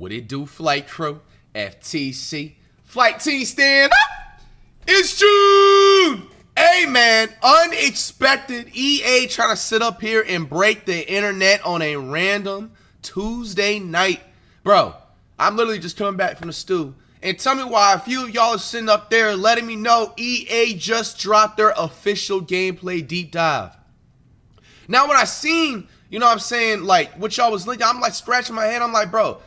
What it do, flight crew? FTC. Flight team stand up! It's June! Hey man, unexpected. EA trying to sit up here and break the internet on a random Tuesday night. Bro, I'm literally just coming back from the stew. And tell me why a few of y'all are sitting up there letting me know EA just dropped their official gameplay deep dive. Now when I seen, you know what I'm saying, like what y'all was linking, I'm like scratching my head. I'm like, bro,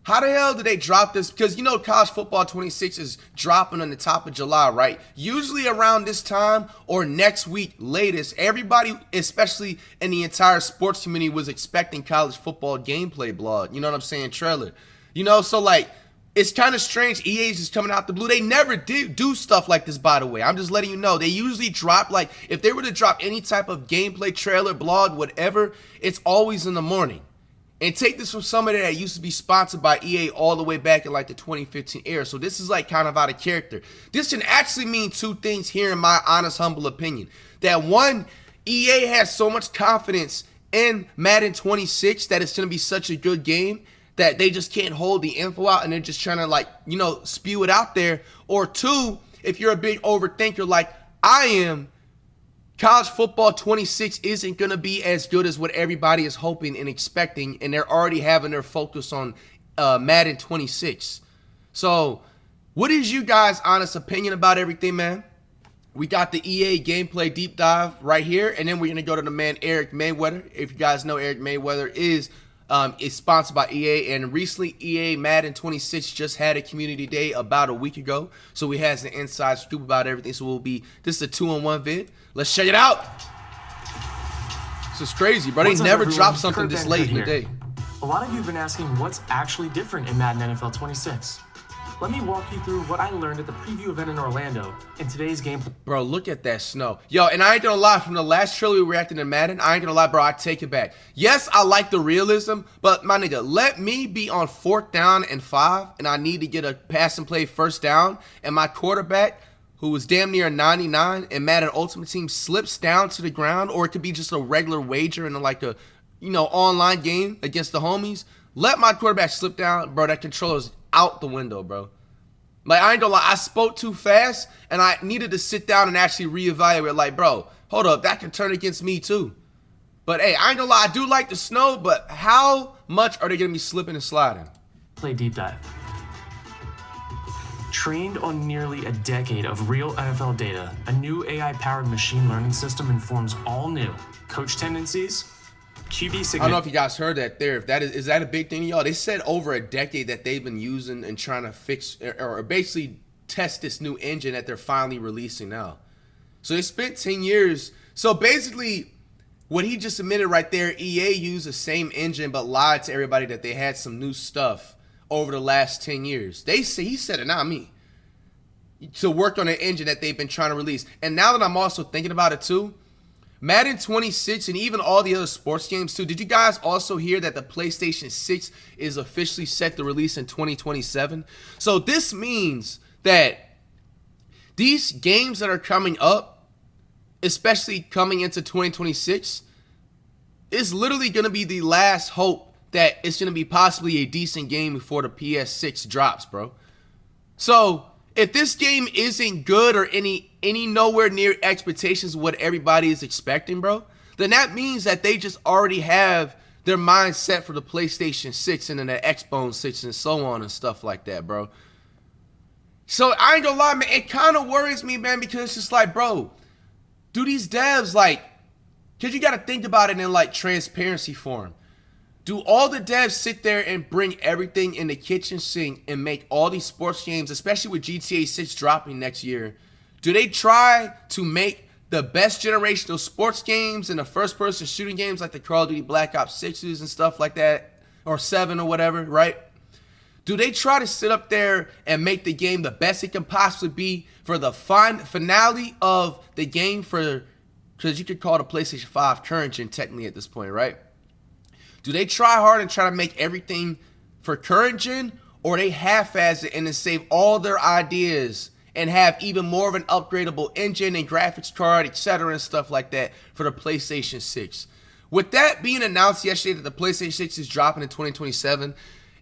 how the hell did they drop this? Because you know College Football 26 is dropping on the top of July, right? Usually around this time or next week latest, everybody, especially in the entire sports community, was expecting college football gameplay blog. You know what I'm saying? Trailer. You know, so like, it's kind of strange. EA's just coming out the blue. They never do stuff like this, by the way. I'm just letting you know. They usually drop, like, if they were to drop any type of gameplay, trailer, blog, whatever, it's always in the morning. And take this from somebody that used to be sponsored by EA all the way back in, like, the 2015 era. So this is, like, kind of out of character. This can actually mean two things here in my honest, humble opinion. That, one, EA has so much confidence in Madden 26 that it's going to be such a good game that they just can't hold the info out and they're just trying to, like, you know, spew it out there. Or two, if you're a big overthinker like I am, College Football 26 isn't going to be as good as what everybody is hoping and expecting, and they're already having their focus on Madden 26. So, what is you guys' honest opinion about everything, man? We got the EA gameplay deep dive right here, and then we're going to go to the man Eric Mayweather. If you guys know, Eric Mayweather is sponsored by EA, and recently EA Madden 26 just had a community day about a week ago, so he has an inside scoop about everything. So this is a 2-in-1 vid. Let's check it out. This is crazy, bro. They never dropped something this late in the day. A lot of you have been asking what's actually different in Madden NFL 26. Let me walk you through what I learned at the preview event in Orlando in today's game. Bro, look at that snow. Yo, and I ain't gonna lie, from the last trailer we reacted to Madden, I ain't gonna lie, bro, I take it back. Yes, I like the realism, but my nigga, let me be on 4th down and 5, and I need to get a pass and play first down, and my quarterback, who was damn near 99, and Madden Ultimate Team slips down to the ground, or it could be just a regular wager in like a, you know, online game against the homies. Let my quarterback slip down, bro, that controller's out the window, bro. Like, I ain't gonna lie, I spoke too fast, and I needed to sit down and actually reevaluate, like, bro, hold up, that can turn against me too. But hey, I ain't gonna lie, I do like the snow, but how much are they gonna be slipping and sliding? Play deep dive. Trained on nearly a decade of real NFL data, a new AI-powered machine learning system informs all new coach tendencies, QB signature. I don't know if you guys heard that there. If that is that a big thing to y'all? They said over a decade that they've been using and trying to fix or basically test this new engine that they're finally releasing now. So they spent 10 years. So basically, what he just admitted right there, EA used the same engine but lied to everybody that they had some new stuff over the last 10 years. He said it, not me. To work on an engine that they've been trying to release. And now that I'm also thinking about it too, Madden 26 and even all the other sports games too. Did you guys also hear that the PlayStation 6 is officially set to release in 2027? So this means that these games that are coming up, especially coming into 2026, is literally going to be the last hope that it's going to be possibly a decent game before the PS6 drops, bro. So if this game isn't good or any nowhere near expectations of what everybody is expecting, bro, then that means that they just already have their mind set for the PlayStation 6 and then the Xbox 6 and so on and stuff like that, bro. So I ain't gonna lie, man, it kind of worries me, man, because it's just like, bro, do these devs, like, because you got to think about it in like transparency form. Do all the devs sit there and bring everything in the kitchen sink and make all these sports games, especially with GTA 6 dropping next year? Do they try to make the best generation of sports games and the first-person shooting games like the Call of Duty Black Ops 6s and stuff like that, or 7 or whatever, right? Do they try to sit up there and make the game the best it can possibly be for the finale of the game for, because you could call the PlayStation 5 current gen technically at this point, right? Do they try hard and try to make everything for current gen, or they half-ass it and then save all their ideas and have even more of an upgradable engine and graphics card, etc. and stuff like that for the PlayStation 6? With that being announced yesterday that the PlayStation 6 is dropping in 2027,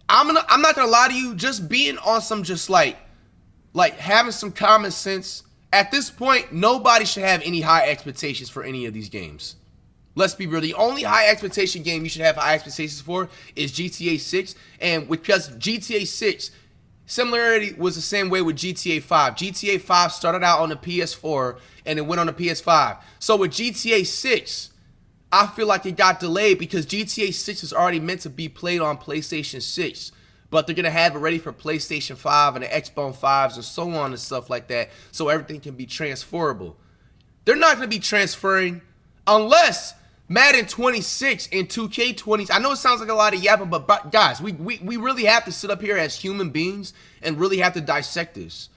I'm not gonna lie to you, just being on some just like having some common sense. At this point, nobody should have any high expectations for any of these games. Let's be real. The only high expectation game you should have high expectations for is GTA 6. And because GTA 6, similarity was the same way with GTA 5. GTA 5 started out on the PS4 and it went on the PS5. So with GTA 6, I feel like it got delayed because GTA 6 is already meant to be played on PlayStation 6. But they're going to have it ready for PlayStation 5 and the Xbox 5s and so on and stuff like that. So everything can be transferable. They're not going to be transferring unless Madden 26 and 2K20. I know it sounds like a lot of yapping, but guys, we really have to sit up here as human beings and really have to dissect this.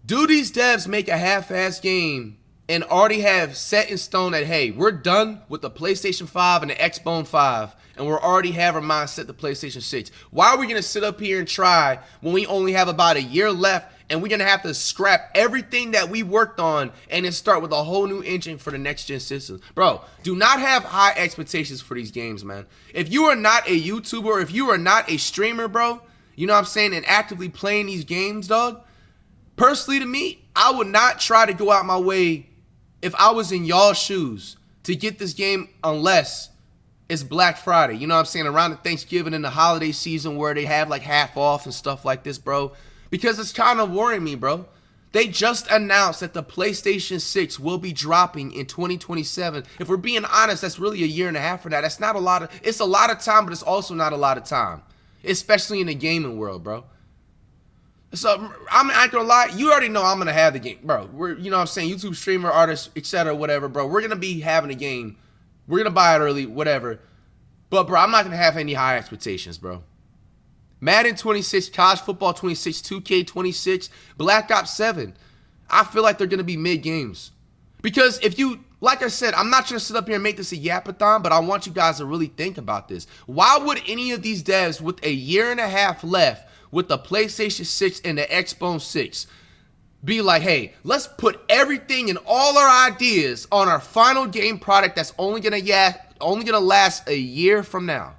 Do these devs make a half-ass game and already have set in stone that, hey, we're done with the PlayStation 5 and the Xbox 5, and we're already have our mind set to PlayStation 6? Why are we going to sit up here and try when we only have about a year left, and we're going to have to scrap everything that we worked on and then start with a whole new engine for the next-gen system? Bro, do not have high expectations for these games, man. If you are not a YouTuber, or if you are not a streamer, bro, you know what I'm saying, and actively playing these games, dog, personally to me, I would not try to go out my way if I was in y'all's shoes to get this game unless it's Black Friday. You know what I'm saying? Around the Thanksgiving and the holiday season where they have like half off and stuff like this, bro. Because it's kind of worrying me, bro. They just announced that the PlayStation 6 will be dropping in 2027. If we're being honest, that's really a year and a half for that. That's not a lot of, it's a lot of time, but it's also not a lot of time. Especially in the gaming world, bro. So, I'm not gonna lie, you already know I'm gonna have the game, bro. We're, you know what I'm saying, YouTube streamer, artist, etc., whatever, bro. We're gonna be having a game. We're gonna buy it early, whatever. But, bro, I'm not gonna have any high expectations, bro. Madden 26, College Football 26, 2K 26, Black Ops 7. I feel like they're gonna be mid games. Because if you, like I said, I'm not gonna sit up here and make this a yapathon, but I want you guys to really think about this. Why would any of these devs with a year and a half left with the PlayStation 6 and the Xbox 6 be like, hey, let's put everything and all our ideas on our final game product that's only gonna last a year from now?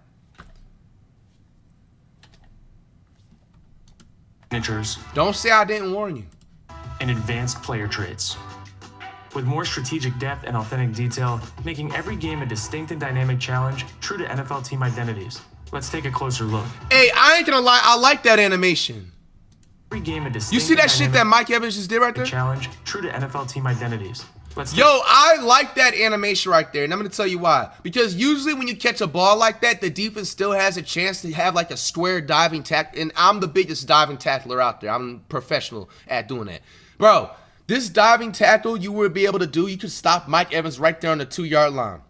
Signatures. Don't say I didn't warn you. And advanced player traits. With more strategic depth and authentic detail, making every game a distinct and dynamic challenge true to NFL team identities. Let's take a closer look. Hey, I ain't gonna lie, I like that animation. Every game a distinct. You see that shit that Mike Evans just did right there? Challenge true to NFL team identities. Yo, I like that animation right there, and I'm gonna tell you why. Because usually when you catch a ball like that, the defense still has a chance to have like a square diving tackle, and I'm the biggest diving tackler out there. I'm professional at doing that. Bro, this diving tackle you would be able to do, you could stop Mike Evans right there on the 2-yard line.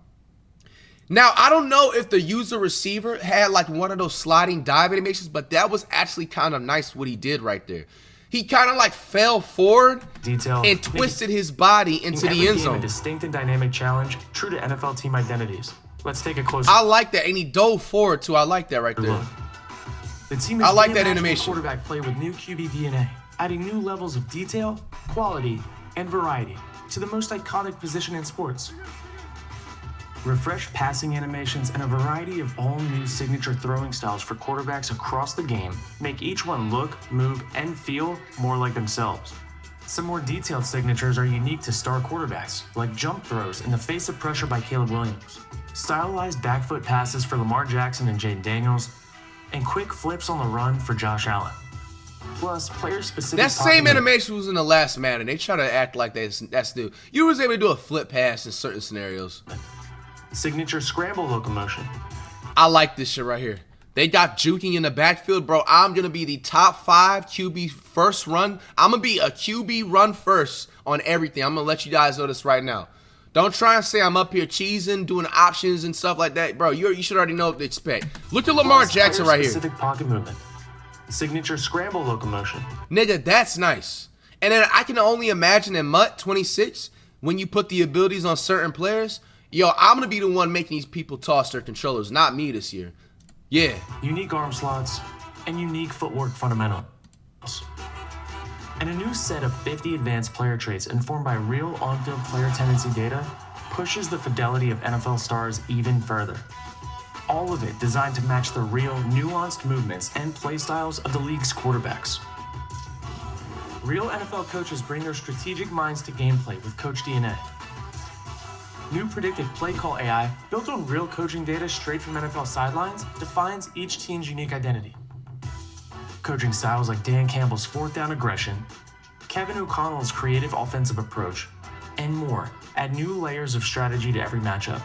Now, I don't know if the user receiver had like one of those sliding dive animations, but that was actually kind of nice what he did right there. He kind of like fell forward and twisted his body into the end zone. A distinct and dynamic challenge true to NFL team identities. Let's take a closer. I like that, and he dove forward too. I like that right there. The team I like that animation. Quarterback play with new QB DNA, adding new levels of detail, quality, and variety to the most iconic position in sports. Refreshed passing animations and a variety of all-new signature throwing styles for quarterbacks across the game make each one look, move, and feel more like themselves. Some more detailed signatures are unique to star quarterbacks, like jump throws in the face of pressure by Caleb Williams, stylized back foot passes for Lamar Jackson and Jaden Daniels, and quick flips on the run for Josh Allen. Plus, player-specific. That same animation was in the last Madden. They try to act like that's new. You was able to do a flip pass in certain scenarios. Signature scramble locomotion. I like this shit right here. They got juking in the backfield, bro. I'm going to be the top 5 QB first run. I'm going to be a QB run first on everything. I'm going to let you guys know this right now. Don't try and say I'm up here cheesing, doing options and stuff like that. Bro, you should already know what to expect. Look at Lamar Jackson right here. Specific pocket movement. Signature scramble locomotion. Nigga, that's nice. And then I can only imagine in MUT 26, when you put the abilities on certain players, yo, I'm going to be the one making these people toss their controllers, not me this year. Yeah. Unique arm slots and unique footwork fundamentals. And a new set of 50 advanced player traits informed by real on-field player tendency data pushes the fidelity of NFL stars even further. all of it designed to match the real, nuanced movements and play styles of the league's quarterbacks. Real NFL coaches bring their strategic minds to gameplay with Coach DNA. New predictive play call AI, built on real coaching data straight from NFL sidelines, defines each team's unique identity. Coaching styles like Dan Campbell's fourth down aggression, Kevin O'Connell's creative offensive approach, and more add new layers of strategy to every matchup.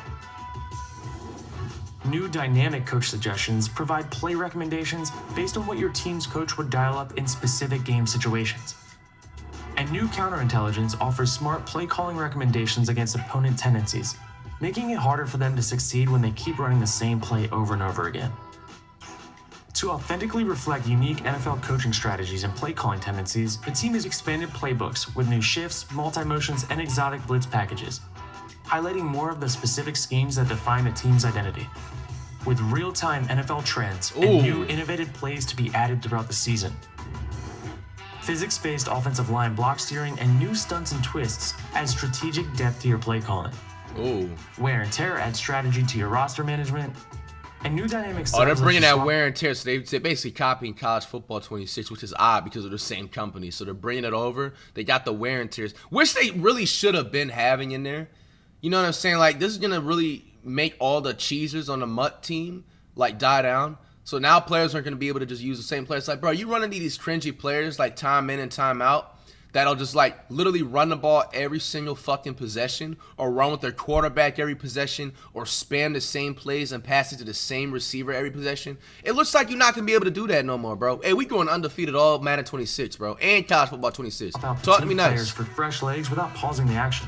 New dynamic coach suggestions provide play recommendations based on what your team's coach would dial up in specific game situations. And new counterintelligence offers smart play calling recommendations against opponent tendencies, making it harder for them to succeed when they keep running the same play over and over again. To authentically reflect unique NFL coaching strategies and play calling tendencies, the team has expanded playbooks with new shifts, multi-motions, and exotic blitz packages, highlighting more of the specific schemes that define a team's identity. With real-time NFL trends and new innovative plays to be added throughout the season. Physics-based offensive line block steering and new stunts and twists add strategic depth to your play calling. Wear and tear adds strategy to your roster management. And new dynamic styles. They're bringing that wear and tear. So they're basically copying College Football 26, which is odd because they're the same company. So they're bringing it over. They got the wear and tears, which they really should have been having in there. You know what I'm saying? Like, this is going to really make all the cheesers on the Mutt team, like, die down. So now players aren't going to be able to just use the same players. Like, bro, you running these cringy players, like, time in and time out, that'll just, like, literally run the ball every single fucking possession or run with their quarterback every possession or spam the same plays and pass it to the same receiver every possession. It looks like you're not going to be able to do that no more, bro. Hey, we going undefeated all Madden 26, bro, and College Football 26. Talk to me nice. For fresh legs without pausing the action.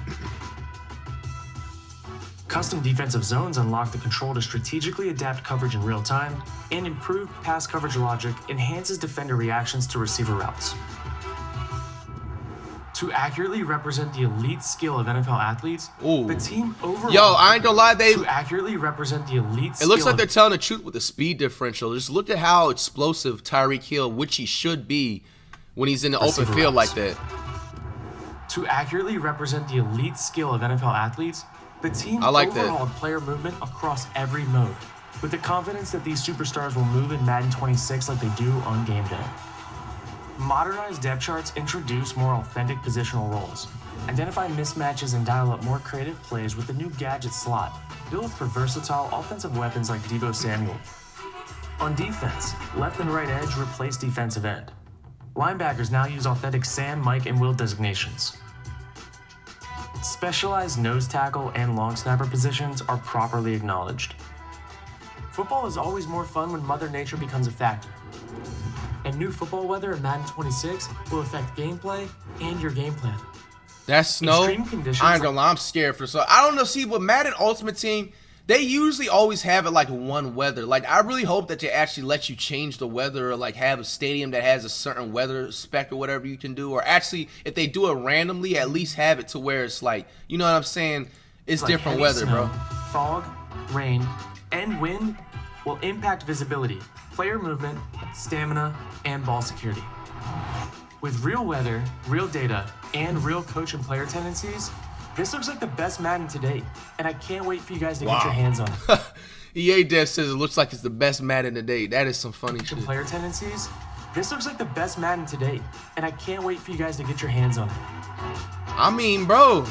Custom defensive zones unlock the control to strategically adapt coverage in real time, and improved pass coverage logic enhances defender reactions to receiver routes. To accurately represent the elite skill of NFL athletes, the team overall... Yo, I ain't gonna lie, To accurately represent the elite skill... It looks like they're telling the truth with the speed differential. Just look at how explosive Tyreek Hill, which he should be, when he's in the open field like that. To accurately represent the elite skill of NFL athletes, the team overhauled player movement across every mode, with the confidence that these superstars will move in Madden 26 like they do on game day. Modernized depth charts introduce more authentic positional roles, identify mismatches, and dial up more creative plays with the new gadget slot, built for versatile offensive weapons like Deebo Samuel. On defense, left and right edge replace defensive end. Linebackers now use authentic Sam, Mike, and Will designations. Specialized nose tackle and long snapper positions are properly acknowledged. Football is always more fun when Mother Nature becomes a factor. And new football weather in Madden 26 will affect gameplay and your game plan. That's snow. I ain't gonna lie, I'm scared for so. I don't know. See, with Madden Ultimate Team, they usually always have it like one weather. Like, I really hope that they actually let you change the weather or like have a stadium that has a certain weather spec or whatever you can do. Or actually, if they do it randomly, at least have it to where it's like, you know what I'm saying? It's like different weather, snow, bro. Fog, rain, and wind will impact visibility, player movement, stamina, and ball security. With real weather, real data, and real coach and player tendencies, this looks like the best Madden to date, and I can't wait for you guys to get your hands on it. EA Dev says it looks like it's the best Madden to date. That is some funny shit. Player tendencies, this looks like the best Madden to date, and I can't wait for you guys to get your hands on it. I mean, bro,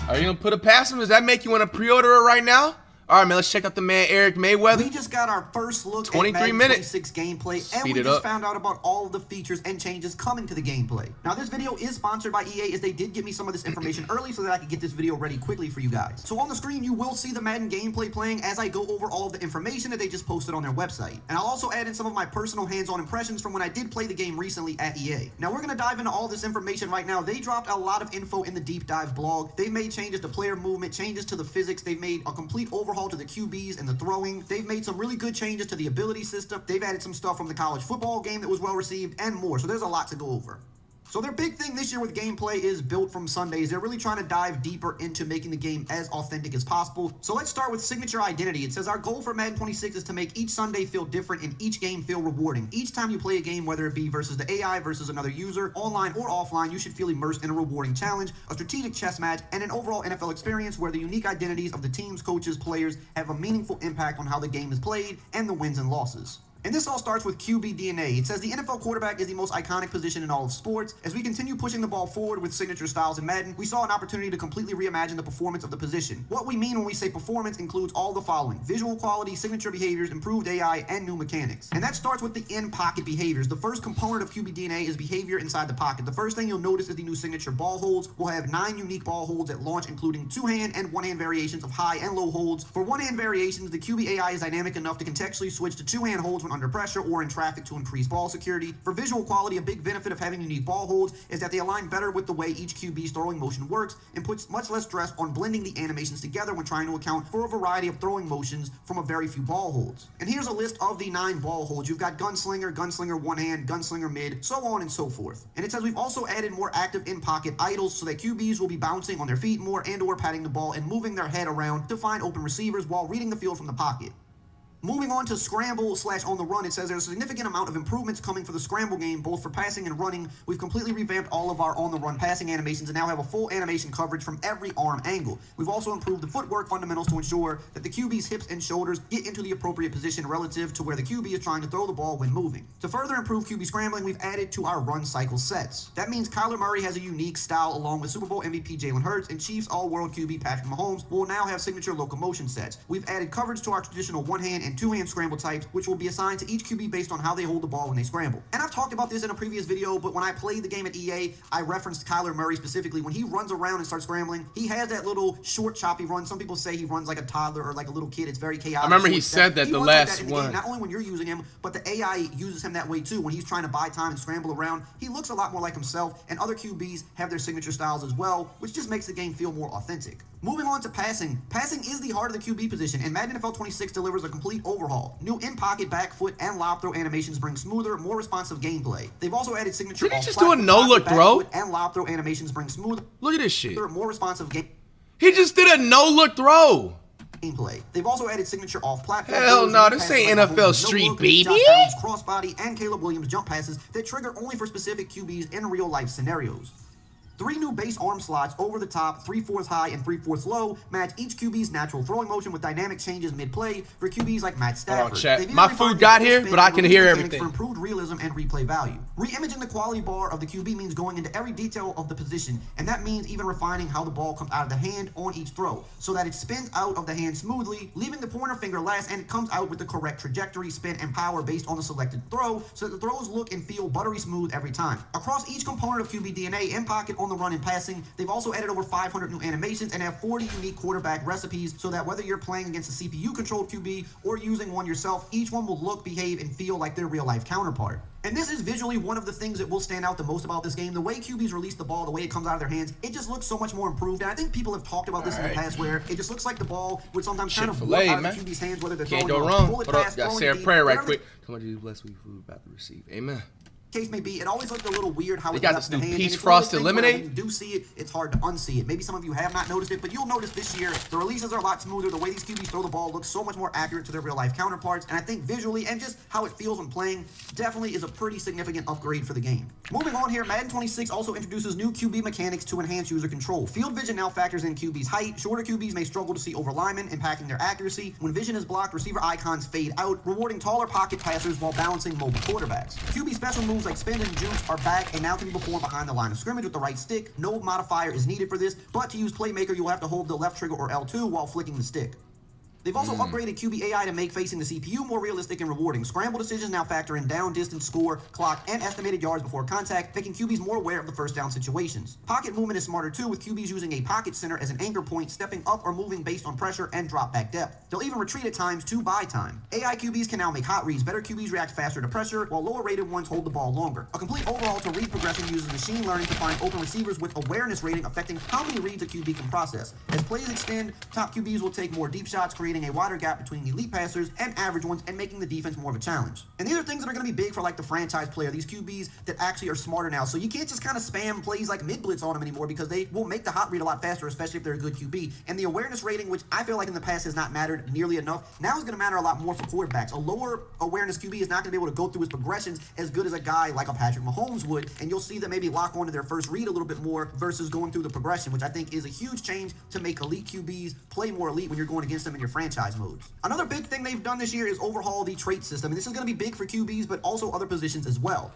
are you gonna put it past him? Does that make you want to pre-order it right now? All right, man, let's check out the man, Eric Mayweather. We just got our first look at Madden 26 gameplay, and we just found out about all of the features and changes coming to the gameplay. Now, this video is sponsored by EA, as they did give me some of this information early so that I could get this video ready quickly for you guys. So on the screen, you will see the Madden gameplay playing as I go over all of the information that they just posted on their website. And I'll also add in some of my personal hands-on impressions from when I did play the game recently at EA. Now, we're going to dive into all this information right now. They dropped a lot of info in the deep dive blog. They've made changes to player movement, changes to the physics. They've made a complete overhaul to the QBs and the throwing. They've made some really good changes to the ability system. They've added some stuff from the college football game that was well received and more. So there's a lot to go over. So their big thing this year with gameplay is built from Sundays. They're really trying to dive deeper into making the game as authentic as possible. So let's start with signature identity. It says our goal for Madden 26 is to make each Sunday feel different and each game feel rewarding. Each time you play a game, whether it be versus the AI, versus another user, online or offline, you should feel immersed in a rewarding challenge, a strategic chess match, and an overall NFL experience where the unique identities of the teams, coaches, players have a meaningful impact on how the game is played and the wins and losses. And this all starts with QB DNA. It says the NFL quarterback is the most iconic position in all of sports. As we continue pushing the ball forward with signature styles in Madden, we saw an opportunity to completely reimagine the performance of the position. What we mean when we say performance includes all the following: visual quality, signature behaviors, improved AI, and new mechanics. And that starts with the in-pocket behaviors. The first component of QB DNA is behavior inside the pocket. The first thing you'll notice is the new signature ball holds. We'll have 9 unique ball holds at launch, including 2-hand and 1-hand variations of high and low holds. For 1-hand variations, the QB AI is dynamic enough to contextually switch to 2-hand holds when under pressure or in traffic to increase ball security. For visual quality, a big benefit of having unique ball holds is that they align better with the way each QB's throwing motion works and puts much less stress on blending the animations together when trying to account for a variety of throwing motions from a very few ball holds. And here's a list of the 9 ball holds. You've got Gunslinger, Gunslinger one hand, Gunslinger mid, so on and so forth. And it says we've also added more active in-pocket idles so that QBs will be bouncing on their feet more and or patting the ball and moving their head around to find open receivers while reading the field from the pocket. Moving on to scramble / on the run, it says there's a significant amount of improvements coming for the scramble game, both for passing and running. We've completely revamped all of our on the run passing animations and now have a full animation coverage from every arm angle. We've also improved the footwork fundamentals to ensure that the QB's hips and shoulders get into the appropriate position relative to where the QB is trying to throw the ball when moving. To further improve QB scrambling, we've added to our run cycle sets. That means Kyler Murray has a unique style along with Super Bowl MVP Jalen Hurts and Chiefs All-World QB Patrick Mahomes will now have signature locomotion sets. We've added coverage to our traditional 1-hand and 2-hand scramble types, which will be assigned to each QB based on how they hold the ball when they scramble. And I've talked about this in a previous video, but when I played the game at EA, I referenced Kyler Murray specifically. When he runs around and starts scrambling, he has that little short, choppy run. Some people say he runs like a toddler or like a little kid. It's very chaotic. I remember he said that the last one. Not only when you're using him, but the AI uses him that way too. When he's trying to buy time and scramble around, he looks a lot more like himself, and other QBs have their signature styles as well, which just makes the game feel more authentic. Moving on to passing. Passing is the heart of the QB position, and Madden NFL 26 delivers a complete overhaul. New in-pocket, back foot, and lob throw animations bring smoother, more responsive gameplay. They've also added signature. Did he just do a no-look throw? And lob throw animations bring smoother. Look at this shit. More responsive game. He just did a no-look throw. Gameplay. They've also added signature off-platform. Hell no, this ain't NFL Street, baby. Crossbody, and Caleb Williams jump passes that trigger only for specific QBs in real-life scenarios. 3 new base arm slots over the top, 3/4 high and 3/4 low, match each QB's natural throwing motion with dynamic changes mid-play for QBs like Matt Stafford. My food got here, but I can hear everything. For improved realism and replay value. Re-imaging the quality bar of the QB means going into every detail of the position, and that means even refining how the ball comes out of the hand on each throw, so that it spins out of the hand smoothly, leaving the pointer finger last, and it comes out with the correct trajectory, spin, and power based on the selected throw, so that the throws look and feel buttery smooth every time. Across each component of QB DNA, in pocket, on the run, and passing, they've also added over 500 new animations and have 40 unique quarterback recipes, so that whether you're playing against a CPU-controlled QB or using one yourself, each one will look, behave, and feel like their real-life counterpart. And this is visually one of the things that will stand out the most about this game. The way QBs release the ball, the way it comes out of their hands, it just looks so much more improved. And I think people have talked about this in the past, where it just looks like the ball would sometimes kind of walk out of the QB's hands, whether they're Can't throwing go wrong. bullet Hold pass, up, gotta say a prayer right quick. Come on, Jesus, bless me, food about to receive. Amen. Case may be, it always looked a little weird how they it got left this the new hand. peach frosted lemonade. When you do see it, it's hard to unsee it. Maybe some of you have not noticed it, but you'll notice this year the releases are a lot smoother. The way these QBs throw the ball looks so much more accurate to their real life counterparts, and I think visually and just how it feels when playing definitely is a pretty significant upgrade for the game. Moving on here, Madden 26 also introduces new QB mechanics to enhance user control. Field vision now factors in QB's height. Shorter QBs may struggle to see over linemen, impacting their accuracy. When vision is blocked, receiver icons fade out, rewarding taller pocket passers while balancing mobile quarterbacks. QB special moves like spin and juke are back and now can be performed behind the line of scrimmage with the right stick. No modifier is needed for this, but to use Playmaker, you'll have to hold the left trigger or L2 while flicking the stick. They've also upgraded QB AI to make facing the CPU more realistic and rewarding. Scramble decisions now factor in down, distance, score, clock, and estimated yards before contact, making QBs more aware of the first down situations. Pocket movement is smarter too, with QBs using a pocket center as an anchor point, stepping up or moving based on pressure and drop back depth. They'll even retreat at times to buy time. AI QBs can now make hot reads. Better QBs react faster to pressure, while lower rated ones hold the ball longer. A complete overhaul to read progression uses machine learning to find open receivers with awareness rating affecting how many reads a QB can process. As plays extend, top QBs will take more deep shots, creating creating a wider gap between elite passers and average ones and making the defense more of a challenge. And these are things that are going to be big for like the franchise player, these QBs that actually are smarter now. So you can't just kind of spam plays like mid-blitz on them anymore because they will make the hot read a lot faster, especially if they're a good QB. And the awareness rating, which I feel like in the past has not mattered nearly enough, now is going to matter a lot more for quarterbacks. A lower awareness QB is not going to be able to go through his progressions as good as a guy like a Patrick Mahomes would, and you'll see them maybe lock onto their first read a little bit more versus going through the progression, which I think is a huge change to make elite QBs play more elite when you're going against them in your franchise modes. Another big thing they've done this year is overhaul the trait system, and this is going to be big for QBs, but also other positions as well.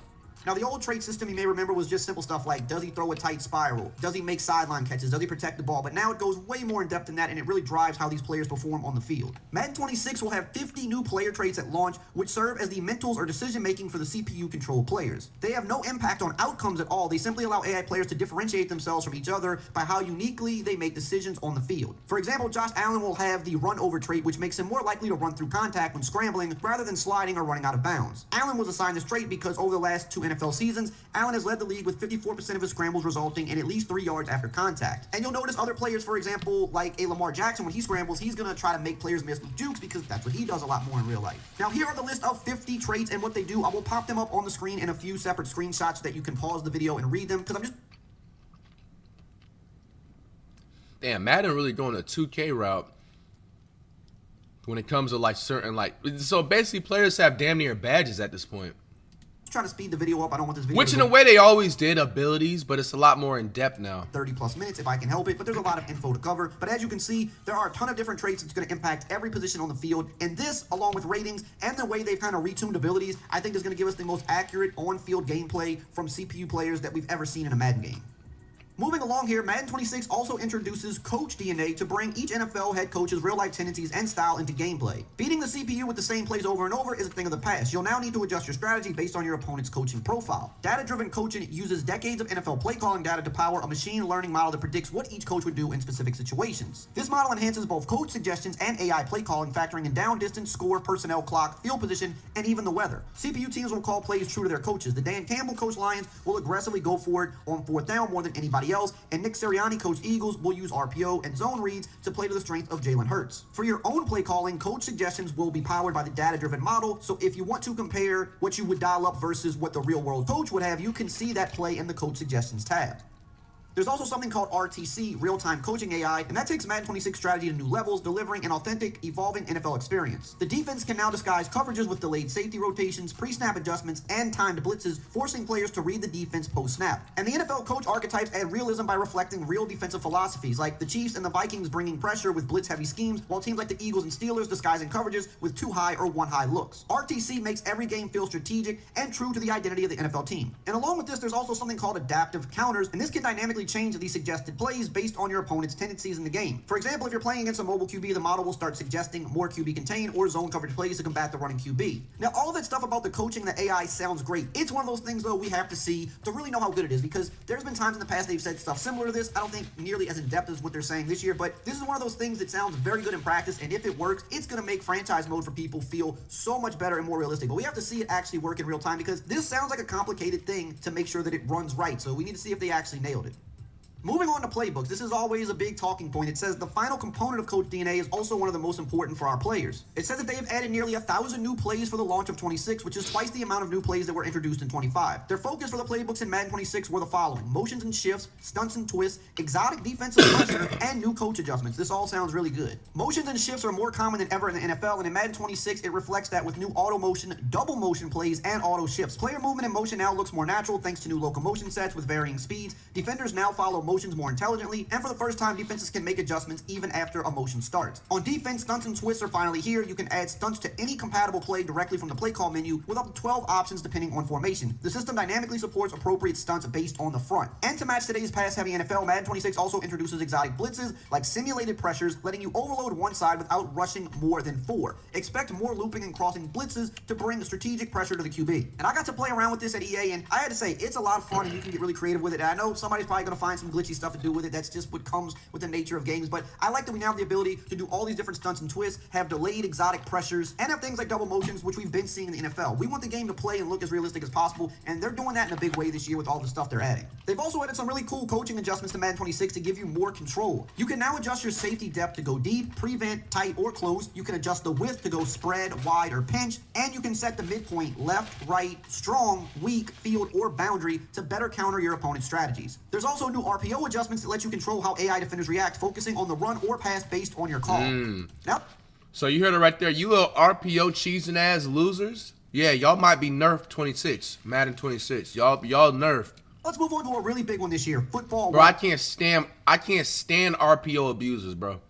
Now, the old trait system, you may remember, was just simple stuff like, does he throw a tight spiral? Does he make sideline catches? Does he protect the ball? But now it goes way more in depth than that, and it really drives how these players perform on the field. Madden 26 will have 50 new player traits at launch, which serve as the mentals or decision-making for the CPU-controlled players. They have no impact on outcomes at all. They simply allow AI players to differentiate themselves from each other by how uniquely they make decisions on the field. For example, Josh Allen will have the run-over trait, which makes him more likely to run through contact when scrambling rather than sliding or running out of bounds. Allen was assigned this trait because over the last 2 NFL seasons, Allen has led the league with 54% of his scrambles resulting in at least 3 yards after contact. And you'll notice other players, for example, like a Lamar Jackson, when he scrambles, he's going to try to make players miss with jukes because that's what he does a lot more in real life. Now, here are the list of 50 traits and what they do. I will pop them up on the screen in a few separate screenshots so that you can pause the video and read them because I'm just... Damn, Madden really going a 2K route when it comes to like certain so basically players have damn near badges at this point. Trying to speed the video up. I don't want this video which in a way they always did abilities, but it's a lot more in depth now. 30 plus minutes if I can help it, but there's a lot of info to cover. But as you can see, there are a ton of different traits that's going to impact every position on the field, and this, along with ratings and the way they've kind of retuned abilities, I think is going to give us the most accurate on-field gameplay from CPU players that we've ever seen in a Madden game. Moving along here, Madden 26 also introduces Coach DNA to bring each NFL head coach's real-life tendencies and style into gameplay. Feeding the CPU with the same plays over and over is a thing of the past. You'll now need to adjust your strategy based on your opponent's coaching profile. Data-driven coaching uses decades of NFL play calling data to power a machine learning model that predicts what each coach would do in specific situations. This model enhances both coach suggestions and AI play calling, factoring in down distance, score, personnel, clock, field position, and even the weather. CPU teams will call plays true to their coaches. The Dan Campbell coach Lions will aggressively go for it on 4th down more than anybody else, and Nick Sirianni, coach Eagles, will use RPO and zone reads to play to the strength of Jalen Hurts. For your own play calling, coach suggestions will be powered by the data-driven model, so if you want to compare what you would dial up versus what the real-world coach would have, you can see that play in the coach suggestions tab. There's also something called RTC, Real-Time Coaching AI, and that takes Madden 26 strategy to new levels, delivering an authentic, evolving NFL experience. The defense can now disguise coverages with delayed safety rotations, pre-snap adjustments, and timed blitzes, forcing players to read the defense post-snap. And the NFL coach archetypes add realism by reflecting real defensive philosophies, like the Chiefs and the Vikings bringing pressure with blitz-heavy schemes, while teams like the Eagles and Steelers disguising coverages with 2 high or 1 high looks. RTC makes every game feel strategic and true to the identity of the NFL team. And along with this, there's also something called adaptive counters, and this can dynamically change the suggested plays based on your opponent's tendencies in the game. For example, if you're playing against a mobile QB, the model will start suggesting more QB contain or zone coverage plays to combat the running QB. Now, all of that stuff about the coaching, the AI sounds great. It's one of those things, though, we have to see to really know how good it is, because there's been times in the past they've said stuff similar to this. I don't think nearly as in-depth as what they're saying this year, but this is one of those things that sounds very good in practice, and if it works, it's going to make franchise mode for people feel so much better and more realistic. But we have to see it actually work in real time, because this sounds like a complicated thing to make sure that it runs right, so we need to see if they actually nailed it. Moving on to playbooks, this is always a big talking point. It says the final component of Coach DNA is also one of the most important for our players. It says that they have added nearly 1,000 new plays for the launch of 26, which is twice the amount of new plays that were introduced in 25. Their focus for the playbooks in Madden 26 were the following: motions and shifts, stunts and twists, exotic defensive pressure, and new coach adjustments. This all sounds really good. Motions and shifts are more common than ever in the NFL, and in Madden 26, it reflects that with new auto motion, double motion plays, and auto shifts. Player movement and motion now looks more natural thanks to new locomotion sets with varying speeds. Defenders now follow motions more intelligently, and for the first time, defenses can make adjustments even after a motion starts. On defense, stunts and twists are finally here. You can add stunts to any compatible play directly from the play call menu with up to 12 options depending on formation. The system dynamically supports appropriate stunts based on the front. And to match today's pass-heavy NFL, Madden 26 also introduces exotic blitzes like simulated pressures, letting you overload one side without rushing more than 4. Expect more looping and crossing blitzes to bring the strategic pressure to the QB. And I got to play around with this at EA, and I had to say, it's a lot of fun, and you can get really creative with it. And I know somebody's probably going to find some glitches glitchy stuff to do with it. That's just what comes with the nature of games. But I like that we now have the ability to do all these different stunts and twists, have delayed exotic pressures, and have things like double motions, which we've been seeing in the NFL. We want the game to play and look as realistic as possible, and they're doing that in a big way this year with all the stuff they're adding. They've also added some really cool coaching adjustments to Madden 26 to give you more control. You can now adjust your safety depth to go deep, prevent, tight, or close. You can adjust the width to go spread, wide, or pinch, and you can set the midpoint left, right, strong, weak, field, or boundary to better counter your opponent's strategies. There's also new RPO adjustments that let you control how AI defenders react, focusing on the run or pass based on your call. Now, so you heard it right there. You little RPO cheesing ass losers. Yeah, y'all might be nerfed 26, Madden 26. Y'all nerfed. Let's move on to a really big one this year, football. Bro, I can't stand RPO abusers, bro.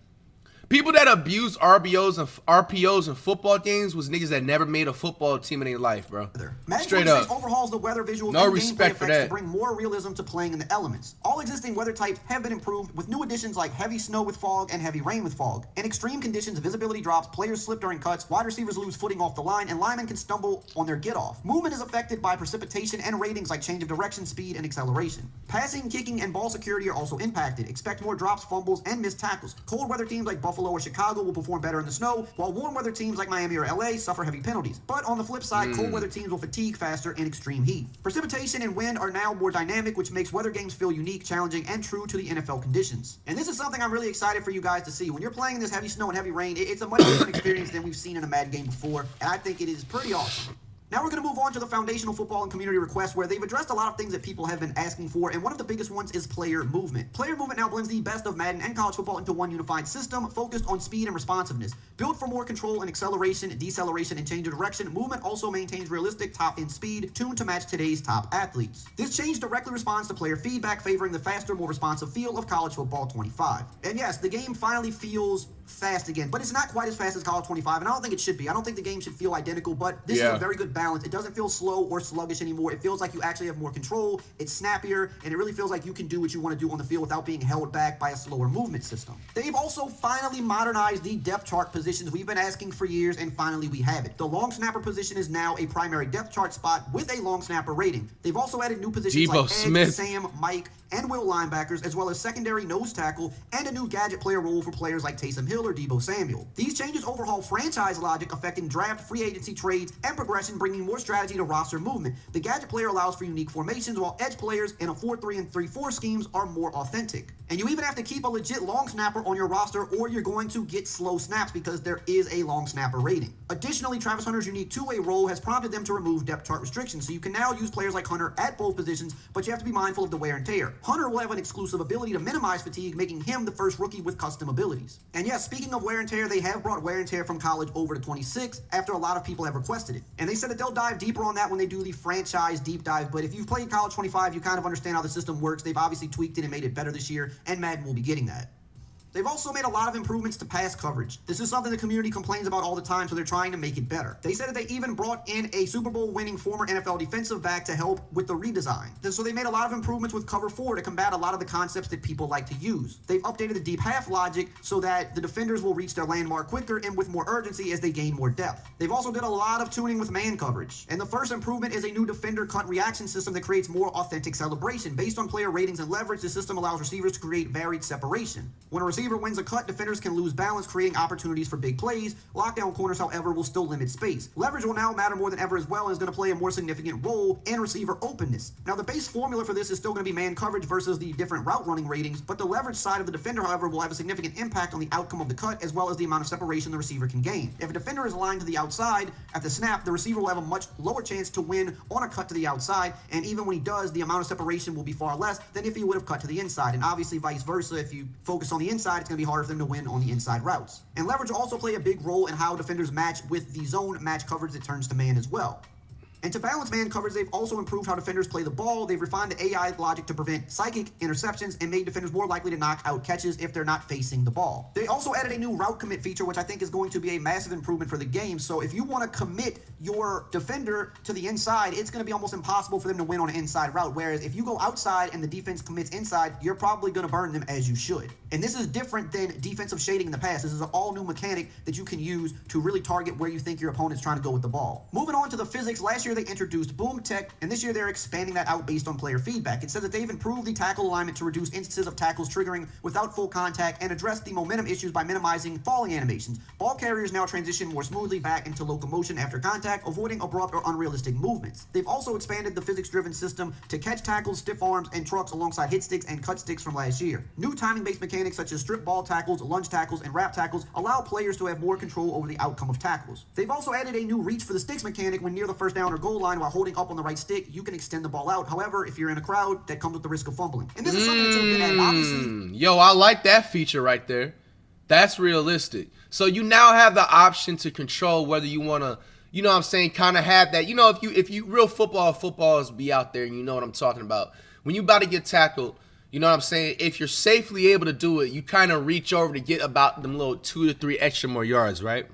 People that abuse RPOs in football games was niggas that never made a football team in their life, bro. Madden Straight 26 up. overhauls the weather visuals No and respect gameplay for effects that. to bring more realism to playing in the elements. All existing weather types have been improved with new additions like heavy snow with fog and heavy rain with fog. In extreme conditions, visibility drops, players slip during cuts, wide receivers lose footing off the line, and linemen can stumble on their get-off. Movement is affected by precipitation and ratings like change of direction, speed, and acceleration. Passing, kicking, and ball security are also impacted. Expect more drops, fumbles, and missed tackles. Cold weather teams like Buffalo or Chicago will perform better in the snow, while warm weather teams like Miami or LA suffer heavy penalties. But on the flip side, cold weather teams will fatigue faster in extreme heat. Precipitation and wind are now more dynamic, which makes weather games feel unique, challenging, and true to the NFL conditions. And this is something I'm really excited for you guys to see. When you're playing in this heavy snow and heavy rain, it's a much different experience than we've seen in a Madden game before, and I think it is pretty awesome. Now we're going to move on to the foundational football and community requests, where they've addressed a lot of things that people have been asking for, and one of the biggest ones is player movement. Player movement now blends the best of Madden and college football into one unified system focused on speed and responsiveness. Built for more control and acceleration, deceleration, and change of direction, movement also maintains realistic top-end speed tuned to match today's top athletes. This change directly responds to player feedback, favoring the faster, more responsive feel of college football 25. And yes, the game finally feels fast again, but it's not quite as fast as college 25, and I don't think it should be. I don't think the game should feel identical, but this is a very good balance. It doesn't feel slow or sluggish anymore. It feels like you actually have more control, it's snappier, and it really feels like you can do what you want to do on the field without being held back by a slower movement system. They've also finally modernized the depth chart positions we've been asking for years, and finally we have it. The long snapper position is now a primary depth chart spot with a long snapper rating. They've also added new positions like Edge, Sam, Mike, and Will linebackers, as well as secondary nose tackle, and a new gadget player role for players like Taysom Hill or Deebo Samuel. These changes overhaul franchise logic, affecting draft, free agency trades, and progression, bringing more strategy to roster movement. The gadget player allows for unique formations, while edge players in a 4-3 and 3-4 schemes are more authentic. And you even have to keep a legit long snapper on your roster, or you're going to get slow snaps because there is a long snapper rating. Additionally, Travis Hunter's unique two-way role has prompted them to remove depth chart restrictions, so you can now use players like Hunter at both positions, but you have to be mindful of the wear and tear. Hunter will have an exclusive ability to minimize fatigue, making him the first rookie with custom abilities. And yes, speaking of wear and tear, they have brought wear and tear from college over to 26 after a lot of people have requested it. And they said that they'll dive deeper on that when they do the franchise deep dive, but if you've played college 25, you kind of understand how the system works. They've obviously tweaked it and made it better this year, and Madden will be getting that. They've also made a lot of improvements to pass coverage. This is something the community complains about all the time, so they're trying to make it better. They said that they even brought in a Super Bowl winning former NFL defensive back to help with the redesign. So they made a lot of improvements with cover 4 to combat a lot of the concepts that people like to use. They've updated the deep half logic so that the defenders will reach their landmark quicker and with more urgency as they gain more depth. They've also did a lot of tuning with man coverage. And the first improvement is a new defender cut reaction system that creates more authentic celebration. Based on player ratings and leverage, the system allows receivers to create varied separation. When a receiver wins a cut, defenders can lose balance, creating opportunities for big plays. Lockdown corners, however, will still limit space. Leverage will now matter more than ever as well, and is going to play a more significant role in receiver openness. Now, the base formula for this is still going to be man coverage versus the different route running ratings, but the leverage side of the defender, however, will have a significant impact on the outcome of the cut, as well as the amount of separation the receiver can gain. If a defender is aligned to the outside at the snap, the receiver will have a much lower chance to win on a cut to the outside, and even when he does, the amount of separation will be far less than if he would have cut to the inside, and obviously vice versa. If you focus on the inside, it's going to be harder for them to win on the inside routes. And leverage will also play a big role in how defenders match with the zone match coverage that turns to man as well. And to balance man coverage, they've also improved how defenders play the ball. They've refined the AI logic to prevent psychic interceptions and made defenders more likely to knock out catches if they're not facing the ball. They also added a new route commit feature, which I think is going to be a massive improvement for the game. So if you want to commit your defender to the inside, it's going to be almost impossible for them to win on an inside route. Whereas if you go outside and the defense commits inside, you're probably going to burn them as you should. And this is different than defensive shading in the past. This is an all-new mechanic that you can use to really target where you think your opponent's trying to go with the ball. Moving on to the physics, last year year they introduced boom tech, and this year they're expanding that out based on player feedback. It says that they've improved the tackle alignment to reduce instances of tackles triggering without full contact and address the momentum issues by minimizing falling animations. Ball carriers now transition more smoothly back into locomotion after contact, avoiding abrupt or unrealistic movements. They've also expanded the physics-driven system to catch tackles, stiff arms, and trucks alongside hit sticks and cut sticks from last year. New timing-based mechanics such as strip ball tackles, lunge tackles, and wrap tackles allow players to have more control over the outcome of tackles. They've also added a new reach for the sticks mechanic. When near the first down or goal line while holding up on the right stick, you can extend the ball out. However, if you're in a crowd, that comes with the risk of fumbling. And this is something that's been added, obviously. Yo, I like that feature right there. That's realistic. So you now have the option to control whether you want to, you know what I'm saying, kind of have that. You know, if you real footballers be out there and you know what I'm talking about. When you about to get tackled, you know what I'm saying, if you're safely able to do it, you kind of reach over to get about them little 2 to 3 extra more yards, right?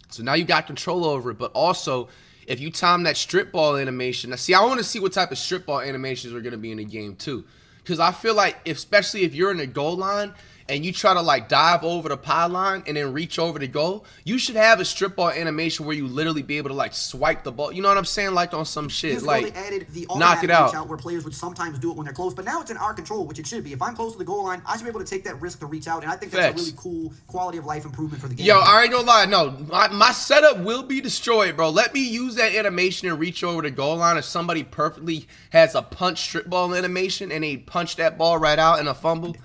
So now you got control over it, but also if you time that strip ball animation, now see, I want to see what type of strip ball animations are going to be in the game too, because I feel like especially if you're in the goal line and you try to like dive over the pylon and then reach over to goal, you should have a strip ball animation where you literally be able to like swipe the ball. You know what I'm saying? Like on some shit, like they added the knock it out. Where players would sometimes do it when they're close, but now it's in our control, which it should be. If I'm close to the goal line, I should be able to take that risk to reach out, and I think that's a really cool quality of life improvement for the game. Yo, I ain't gonna lie, no, my setup will be destroyed, bro. Let me use that animation and reach over the goal line if somebody perfectly has a punch strip ball animation and they punch that ball right out in a fumble.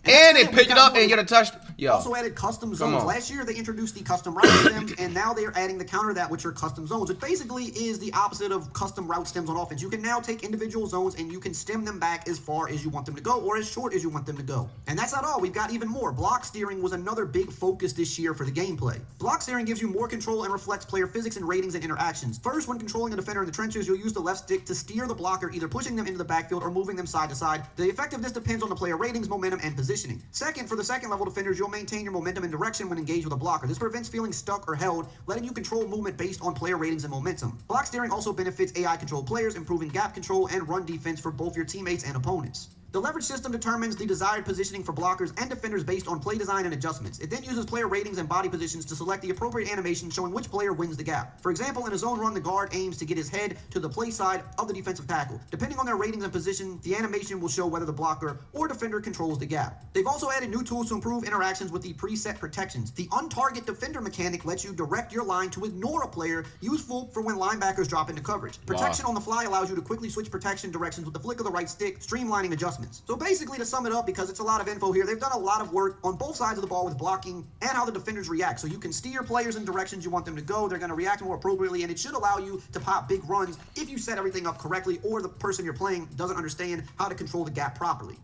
And they pick it up and get a touch. Yo. Also added custom zones. Last year they introduced the custom route stems, and now they're adding the counter to that, which are custom zones, which basically is the opposite of custom route stems on offense. You can now take individual zones and you can stem them back as far as you want them to go or as short as you want them to go. And that's not all. We've got even more. Block steering was another big focus this year for the gameplay. Block steering gives you more control and reflects player physics and ratings and interactions. First, when controlling a defender in the trenches, you'll use the left stick to steer the blocker, either pushing them into the backfield or moving them side to side. The effectiveness depends on the player ratings, momentum, and positioning. Second, for the second level defenders, you'll maintain your momentum and direction when engaged with a blocker. This prevents feeling stuck or held, letting you control movement based on player ratings and momentum. Block steering also benefits AI-controlled players, improving gap control and run defense for both your teammates and opponents. The leverage system determines the desired positioning for blockers and defenders based on play design and adjustments. It then uses player ratings and body positions to select the appropriate animation showing which player wins the gap. For example, in a zone run, the guard aims to get his head to the play side of the defensive tackle. Depending on their ratings and position, the animation will show whether the blocker or defender controls the gap. They've also added new tools to improve interactions with the preset protections. The untarget defender mechanic lets you direct your line to ignore a player, useful for when linebackers drop into coverage. Protection on the fly allows you to quickly switch protection directions with the flick of the right stick, streamlining adjustments. So basically, to sum it up, because it's a lot of info here, they've done a lot of work on both sides of the ball with blocking and how the defenders react. So you can steer players in directions you want them to go. They're going to react more appropriately, and it should allow you to pop big runs if you set everything up correctly or the person you're playing doesn't understand how to control the gap properly.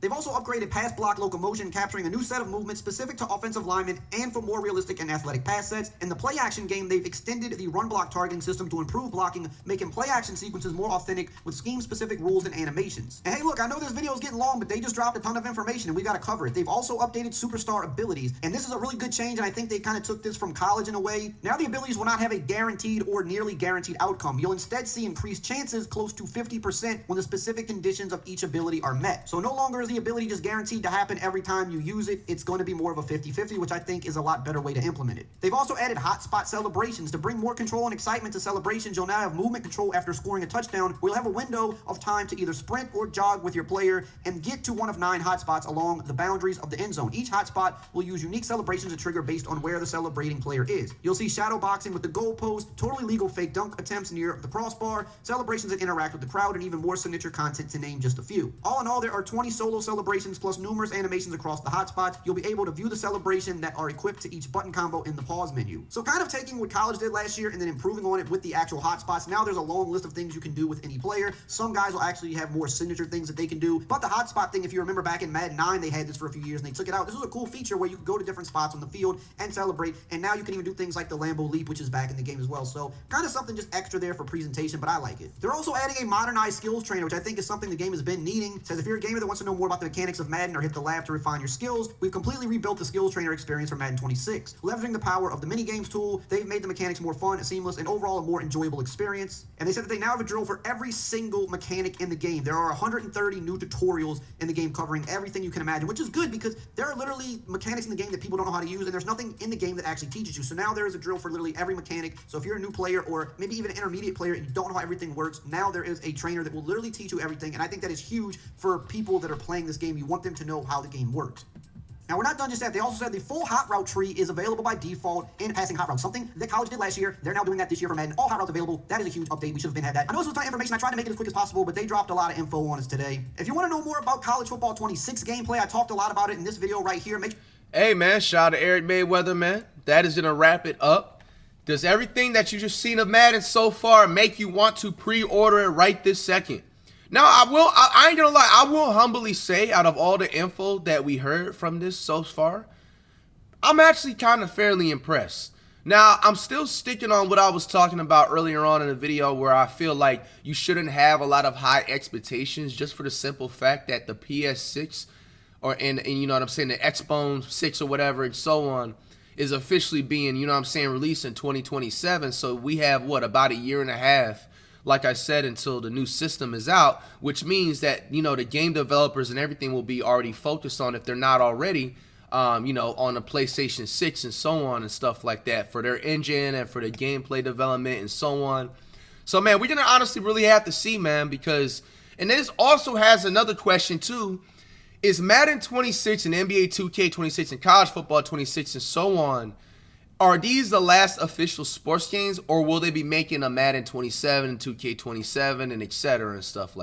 They've also upgraded pass block locomotion, capturing a new set of movements specific to offensive linemen and for more realistic and athletic pass sets. In the play action game, they've extended the run block targeting system to improve blocking, making play action sequences more authentic with scheme-specific rules and animations. And hey, look, I know this video is getting long, but they just dropped a ton of information and we got to cover it. They've also updated superstar abilities, and this is a really good change, and I think they kind of took this from college in a way. Now the abilities will not have a guaranteed or nearly guaranteed outcome. You'll instead see increased chances close to 50% when the specific conditions of each ability are met. So no longer is the ability just guaranteed to happen every time you use it. It's going to be more of a 50-50, which I think is a lot better way to implement it. They've also added hotspot celebrations to bring more control and excitement to celebrations. You'll now have movement control after scoring a touchdown. We'll have a window of time to either sprint or jog with your player and get to one of 9 hotspots along the boundaries of the end zone. Each hotspot will use unique celebrations to trigger based on where the celebrating player is. You'll see shadow boxing with the goalpost, totally legal fake dunk attempts near the crossbar, celebrations that interact with the crowd, and even more signature content to name just a few. All in all, there are 20 solo celebrations plus numerous animations across the hotspots. You'll be able to view the celebration that are equipped to each button combo in the pause menu. So kind of taking what college did last year and then improving on it with the actual hotspots. Now there's a long list of things you can do with any player. Some guys will actually have more signature things that they can do. But the hotspot thing, if you remember back in Madden 9, they had this for a few years and they took it out. This was a cool feature where you could go to different spots on the field and celebrate. And now you can even do things like the Lambeau Leap, which is back in the game as well. So kind of something just extra there for presentation, but I like it. They're also adding a modernized skills trainer, which I think is something the game has been needing. It says if you're a gamer that wants to know more more about the mechanics of Madden or hit the lab to refine your skills, we've completely rebuilt the skills trainer experience for Madden 26. Leveraging the power of the mini-games tool, they've made the mechanics more fun and seamless and overall a more enjoyable experience. And they said that they now have a drill for every single mechanic in the game. There are 130 new tutorials in the game covering everything you can imagine, which is good because there are literally mechanics in the game that people don't know how to use, and there's nothing in the game that actually teaches you. So now there is a drill for literally every mechanic. So if you're a new player or maybe even an intermediate player and you don't know how everything works, now there is a trainer that will literally teach you everything. And I think that is huge for people that are playing this game. You want them to know how the game works. Now, we're not done just yet. They also said the full hot route tree is available by default in passing hot routes. Something that college did last year. They're now doing that this year for Madden. All hot routes available. That is a huge update. We should have had that. I know this was a ton of information. I tried to make it as quick as possible, but they dropped a lot of info on us today. If you want to know more about college football 26 gameplay, I talked a lot about it in this video right here. Hey, man, shout out to Eric Mayweather, man. That is going to wrap it up. Does everything that you just seen of Madden so far make you want to pre-order it right this second? Now, I ain't gonna lie, I will humbly say, out of all the info that we heard from this so far, I'm actually kind of fairly impressed. Now, I'm still sticking on what I was talking about earlier on in the video, where I feel like you shouldn't have a lot of high expectations just for the simple fact that the PS6, and you know what I'm saying, the Xbox 6 or whatever and so on, is officially being, you know what I'm saying, released in 2027. So we have, what, about a year and a half, like I said, until the new system is out, which means that, you know, the game developers and everything will be already focused on, if they're not already, you know, on the PlayStation 6 and so on and stuff like that for their engine and for the gameplay development and so on. So, man, we're going to honestly really have to see, man, because, and this also has another question too, is Madden 26 and NBA 2K 26 and college football 26 and so on, are these the last official sports games, or will they be making a Madden 27 and 2K 27 and etc. and stuff like that?